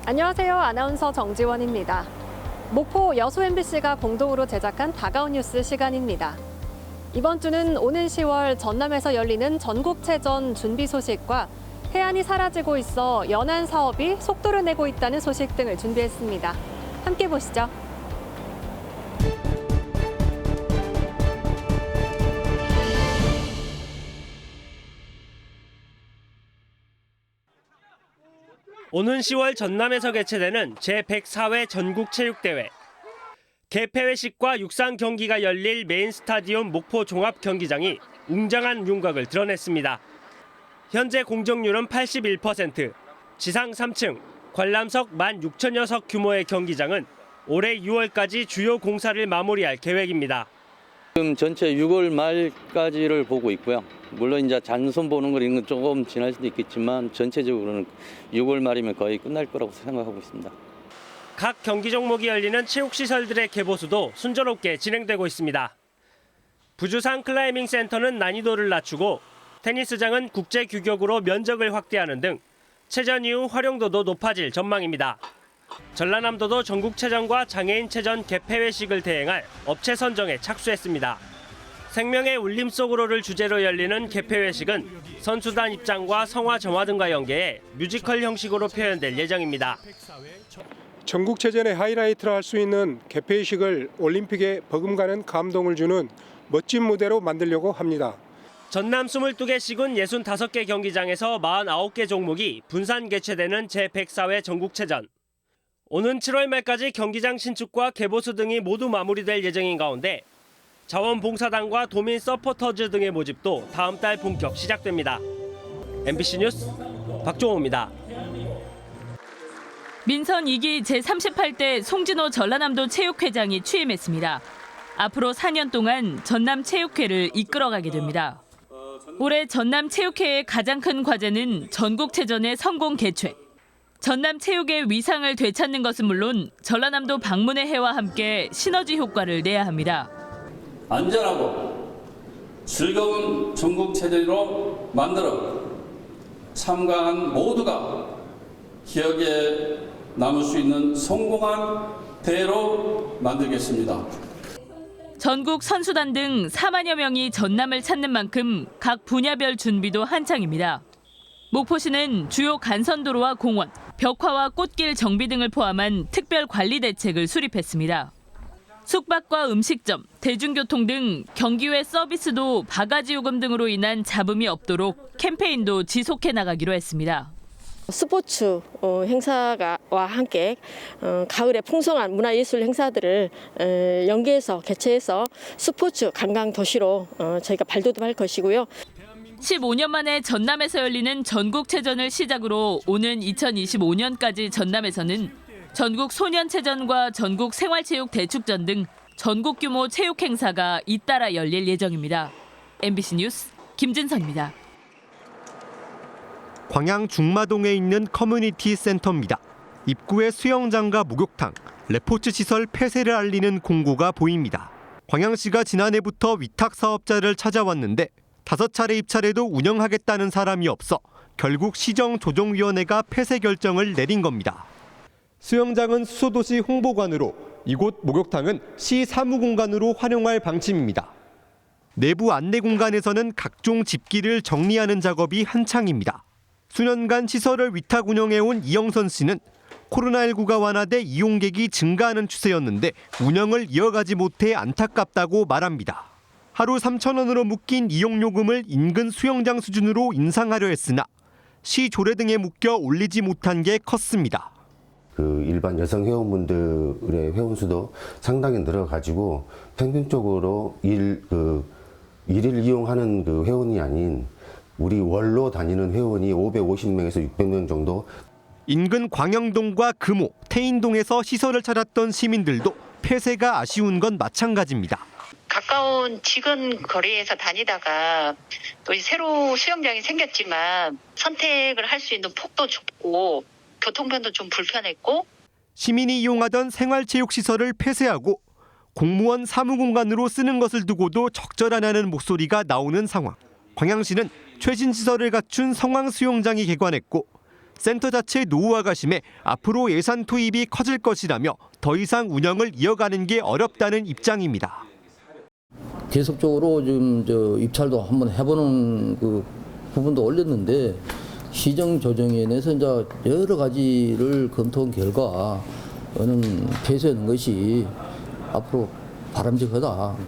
안녕하세요. 아나운서 정지원입니다. 목포 여수 MBC가 공동으로 제작한 다가온 뉴스 시간입니다. 이번 주는 오는 10월 전남에서 열리는 전국체전 준비 소식과 해안이 사라지고 있어 연안 사업이 속도를 내고 있다는 소식 등을 준비했습니다. 함께 보시죠. 오는 10월 전남에서 개최되는 제104회 전국체육대회. 개폐회식과 육상 경기가 열릴 메인 스타디움 목포 종합경기장이 웅장한 윤곽을 드러냈습니다. 현재 공정률은 81%, 지상 3층, 관람석 16,000여 석 규모의 경기장은 올해 6월까지 주요 공사를 마무리할 계획입니다. 지금 전체 6월 말까지를 보고 있고요. 물론 이제 잔손 보는 건 조금 지날 수도 있겠지만 전체적으로는 6월 말이면 거의 끝날 거라고 생각하고 있습니다. 각 경기 종목이 열리는 체육시설들의 개보수도 순조롭게 진행되고 있습니다. 부주산 클라이밍 센터는 난이도를 낮추고 테니스장은 국제 규격으로 면적을 확대하는 등 체전 이후 활용도도 높아질 전망입니다. 전라남도도 전국체전과 장애인체전 개폐회식을 대행할 업체 선정에 착수했습니다. 생명의 울림 속으로를 주제로 열리는 개폐회식은 선수단 입장과 성화 정화 등과 연계해 뮤지컬 형식으로 표현될 예정입니다. 전국체전의 하이라이트라 할 수 있는 개폐식을 올림픽에 버금가는 감동을 주는 멋진 무대로 만들려고 합니다. 전남 22개 시군 65개 경기장에서 49개 종목이 분산 개최되는 제104회 전국체전. 오는 7월 말까지 경기장 신축과 개보수 등이 모두 마무리될 예정인 가운데 자원봉사단과 도민 서포터즈 등의 모집도 다음 달 본격 시작됩니다. MBC 뉴스 박종호입니다. 민선 2기 제38대 송진호 전라남도 체육회장이 취임했습니다. 앞으로 4년 동안 전남체육회를 이끌어가게 됩니다. 올해 전남체육회의 가장 큰 과제는 전국체전의 성공 개최. 전남체육의 위상을 되찾는 것은 물론 전라남도 방문의 해와 함께 시너지 효과를 내야 합니다. 안전하고 즐거운 전국체전으로 만들어 참가한 모두가 기억에 남을 수 있는 성공한 대회로 만들겠습니다. 전국 선수단 등 4만여 명이 전남을 찾는 만큼 각 분야별 준비도 한창입니다. 목포시는 주요 간선도로와 공원, 벽화와 꽃길 정비 등을 포함한 특별 관리 대책을 수립했습니다. 숙박과 음식점, 대중교통 등 경기 외 서비스도 바가지 요금 등으로 인한 잡음이 없도록 캠페인도 지속해 나가기로 했습니다. 스포츠 행사와 함께 가을에 풍성한 문화예술 행사들을 연계해서 개최해서 스포츠 관광 도시로 저희가 발돋움할 것이고요. 15년 만에 전남에서 열리는 전국체전을 시작으로 오는 2025년까지 전남에서는 전국 소년체전과 전국 생활체육 대축전 등 전국 규모 체육 행사가 잇따라 열릴 예정입니다. MBC 뉴스 김진선입니다. 광양 중마동에 있는 커뮤니티 센터입니다. 입구에 수영장과 목욕탕, 레포츠 시설 폐쇄를 알리는 공고가 보입니다. 광양시가 지난해부터 위탁 사업자를 찾아왔는데 5차례 입찰에도 운영하겠다는 사람이 없어 결국 시정조정위원회가 폐쇄 결정을 내린 겁니다. 수영장은 수소도시 홍보관으로, 이곳 목욕탕은 시 사무공간으로 활용할 방침입니다. 내부 안내 공간에서는 각종 집기를 정리하는 작업이 한창입니다. 수년간 시설을 위탁 운영해온 이영선 씨는 코로나19가 완화돼 이용객이 증가하는 추세였는데 운영을 이어가지 못해 안타깝다고 말합니다. 하루 3,000원으로 묶인 이용요금을 인근 수영장 수준으로 인상하려 했으나 시 조례 등에 묶여 올리지 못한 게 컸습니다. 일반 여성 회원분들의 회원수도 상당히 늘어가지고 평균적으로 일일 이용하는 회원이 아닌 우리 월로 다니는 회원이 550명에서 600명 정도. 인근 광영동과 금호, 태인동에서 시설을 찾았던 시민들도 폐쇄가 아쉬운 건 마찬가지입니다. 가까운 지근 거리에서 다니다가 또 새로 수영장이 생겼지만 선택을 할 수 있는 폭도 좁고 교통편도 좀 불편했고 시민이 이용하던 생활체육시설을 폐쇄하고 공무원 사무공간으로 쓰는 것을 두고도 적절하냐는 목소리가 나오는 상황. 광양시는 최신 시설을 갖춘 성황수영장이 개관했고 센터 자체 노후화가 심해 앞으로 예산 투입이 커질 것이라며 더 이상 운영을 이어가는 게 어렵다는 입장입니다. 계속적으로 지금 입찰도 한번 해보는 그 부분도 올렸는데 시정 조정위원회에서 이제 여러 가지를 검토한 결과 폐쇄하는 것이 앞으로 바람직하다.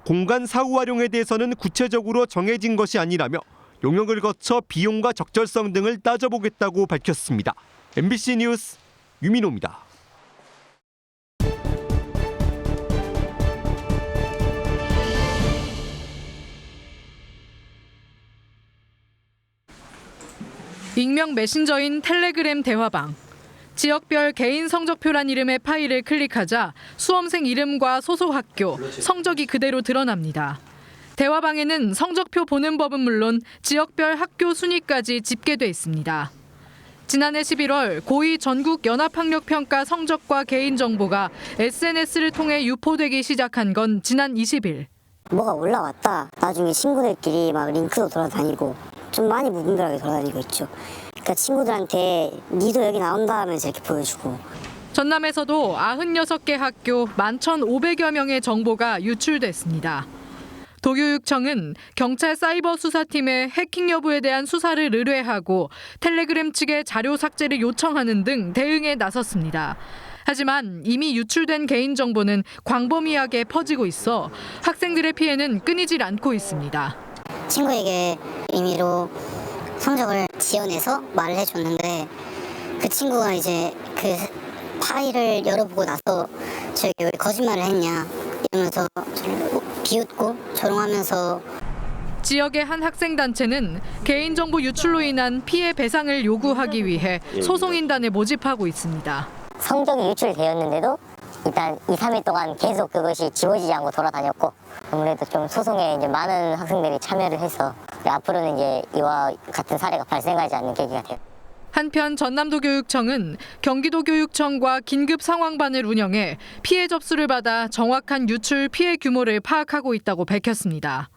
공간 사후 활용에 대해서는 구체적으로 정해진 것이 아니라며 용역을 거쳐 비용과 적절성 등을 따져보겠다고 밝혔습니다. MBC 뉴스 유민호입니다. 익명 메신저인 텔레그램 대화방. 지역별 개인 성적표란 이름의 파일을 클릭하자 수험생 이름과 소속 학교, 성적이 그대로 드러납니다. 대화방에는 성적표 보는 법은 물론 지역별 학교 순위까지 집계돼 있습니다. 지난해 11월 고2 전국 연합학력평가 성적과 개인정보가 SNS를 통해 유포되기 시작한 건 지난 20일. 뭐가 올라왔다. 나중에 친구들끼리 막 링크도 돌아다니고 좀 많이 무분별하게 돌아다니고 있죠. 그러니까 친구들한테 니도 여기 나온다 하면서 이렇게 보여주고. 전남에서도 96개 학교 11,500여 명의 정보가 유출됐습니다. 도교육청은 경찰 사이버 수사팀에 해킹 여부에 대한 수사를 의뢰하고 텔레그램 측에 자료 삭제를 요청하는 등 대응에 나섰습니다. 하지만 이미 유출된 개인정보는 광범위하게 퍼지고 있어 학생들의 피해는 끊이질 않고 있습니다. 친구에게 임의로 성적을 지원해서 말을 해줬는데 그 친구가 이제 그 파일을 열어보고 나서 저기 왜 거짓말을 했냐 이러면서 비웃고 조롱하면서. 지역의 한 학생단체는 개인정보 유출로 인한 피해 배상을 요구하기 위해 소송인단을 모집하고 있습니다. 성적이 유출되었는데도 일단 2, 3일 동안 계속 그것이 지워지지 않고 돌아다녔고, 아무래도 좀 소송에 이제 많은 학생들이 참여를 해서 앞으로는 이제 이와 같은 사례가 발생하지 않는 계기가 돼요. 한편 전남도교육청은 경기도교육청과 긴급상황반을 운영해 피해 접수를 받아 정확한 유출 피해 규모를 파악하고 있다고 밝혔습니다.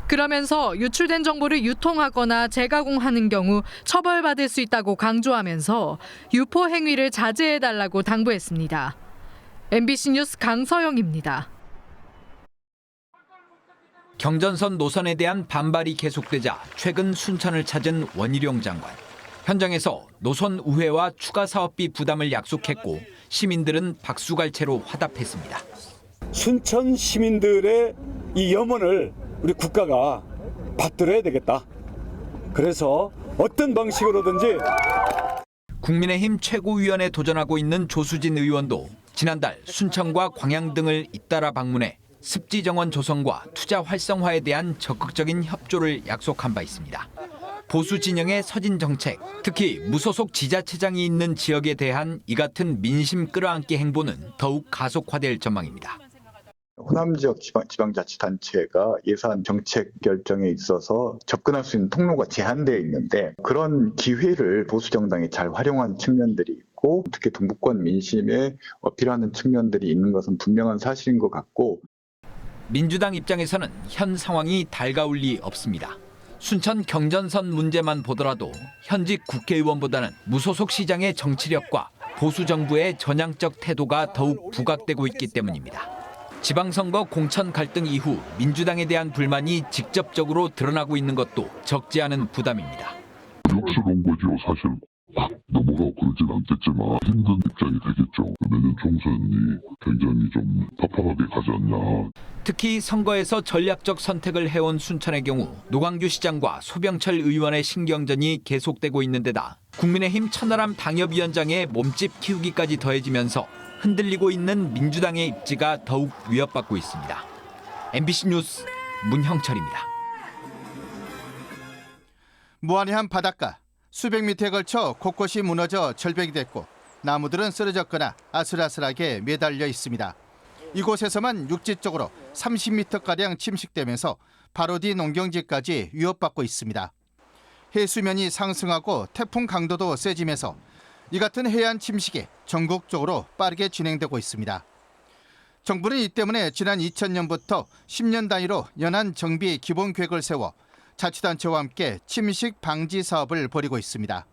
그러면서 유출된 정보를 유통하거나 재가공하는 경우 처벌받을 수 있다고 강조하면서 유포 행위를 자제해달라고 당부했습니다. MBC 뉴스 강서영입니다. 경전선 노선에 대한 반발이 계속되자 최근 순천을 찾은 원희룡 장관. 현장에서 노선 우회와 추가 사업비 부담을 약속했고 시민들은 박수갈채로 화답했습니다. 순천 시민들의 이 염원을 우리 국가가 받들어야 되겠다. 그래서 어떤 방식으로든지. 국민의힘 최고위원에 도전하고 있는 조수진 의원도 지난달 순천과 광양 등을 잇따라 방문해 습지 정원 조성과 투자 활성화에 대한 적극적인 협조를 약속한 바 있습니다. 보수 진영의 서진 정책, 특히 무소속 지자체장이 있는 지역에 대한 이 같은 민심 끌어안기 행보는 더욱 가속화될 전망입니다. 호남 지역 지방자치단체가 예산 정책 결정에 있어서 접근할 수 있는 통로가 제한되어 있는데 그런 기회를 보수 정당이 잘 활용한 측면들이 있고 특히 동북권 민심에 어필하는 측면들이 있는 것은 분명한 사실인 것 같고. 민주당 입장에서는 현 상황이 달가울 리 없습니다. 순천 경전선 문제만 보더라도 현직 국회의원보다는 무소속 시장의 정치력과 보수 정부의 전향적 태도가 더욱 부각되고 있기 때문입니다. 지방선거 공천 갈등 이후 민주당에 대한 불만이 직접적으로 드러나고 있는 것도 적지 않은 부담입니다. 역스러운 거죠, 사실. 넘어가 그러진 않겠지만 힘든 입장이 되겠죠. 내년 총선이 굉장히 좀 답답하게 가지 않냐. 특히 선거에서 전략적 선택을 해온 순천의 경우 노광규 시장과 소병철 의원의 신경전이 계속되고 있는 데다 국민의힘 천하람 당협위원장의 몸집 키우기까지 더해지면서 흔들리고 있는 민주당의 입지가 더욱 위협받고 있습니다. MBC 뉴스 문형철입니다. 무한의한 바닷가. 수백 미터에 걸쳐 곳곳이 무너져 절벽이 됐고 나무들은 쓰러졌거나 아슬아슬하게 매달려 있습니다. 이곳에서만 육지 쪽으로 30m가량 침식되면서 바로 뒤 농경지까지 위협받고 있습니다. 해수면이 상승하고 태풍 강도도 세지면서 이 같은 해안 침식이 전국적으로 빠르게 진행되고 있습니다. 정부는 이 때문에 지난 2000년부터 10년 단위로 연안 정비 기본 계획을 세워 자치단체와 함께 침식 방지 사업을 벌이고 있습니다.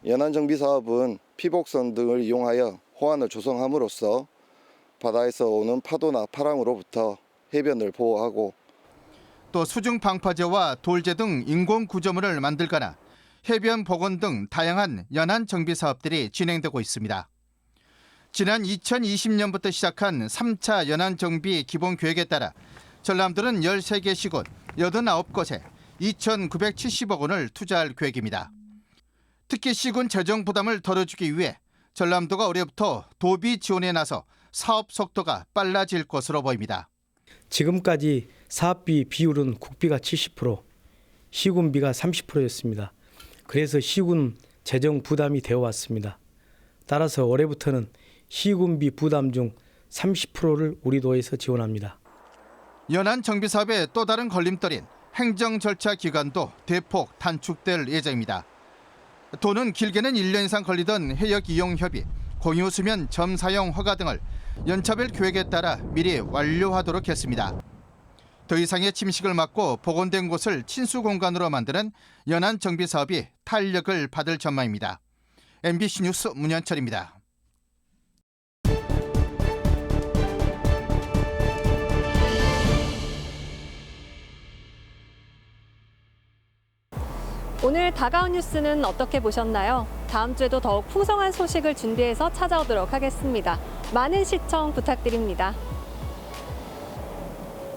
연안 정비 사업은 피복선 등을 이용하여 호안을 조성함으로써 바다에서 오는 파도나 파랑으로부터 해변을 보호하고 또 수중 방파제와 돌제 등 인공 구조물을 만들거나 해변 복원 등 다양한 연안 정비 사업들이 진행되고 있습니다. 지난 2020년부터 시작한 3차 연안 정비 기본 계획에 따라 전남도는 13개 시군 89곳에 2,970억 원을 투자할 계획입니다. 특히 시군 재정 부담을 덜어주기 위해 전남도가 올해부터 도비 지원에 나서 사업 속도가 빨라질 것으로 보입니다. 지금까지 사업비 비율은 국비가 70%, 시군비가 30%였습니다. 그래서 시군 재정 부담이 되어 왔습니다. 따라서 올해부터는 시군비 부담 중 30%를 우리 도에서 지원합니다. 연안 정비 사업의 또 다른 걸림돌인 행정 절차 기간도 대폭 단축될 예정입니다. 도는 길게는 1년 이상 걸리던 해역 이용 협의, 공유 수면 점 사용 허가 등을 연차별 계획에 따라 미리 완료하도록 했습니다. 더 이상의 침식을 막고 복원된 곳을 친수 공간으로 만드는 연안 정비 사업이 탄력을 받을 전망입니다. MBC 뉴스 문현철입니다. 오늘 다가온 뉴스는 어떻게 보셨나요? 다음 주에도 더욱 풍성한 소식을 준비해서 찾아오도록 하겠습니다. 많은 시청 부탁드립니다.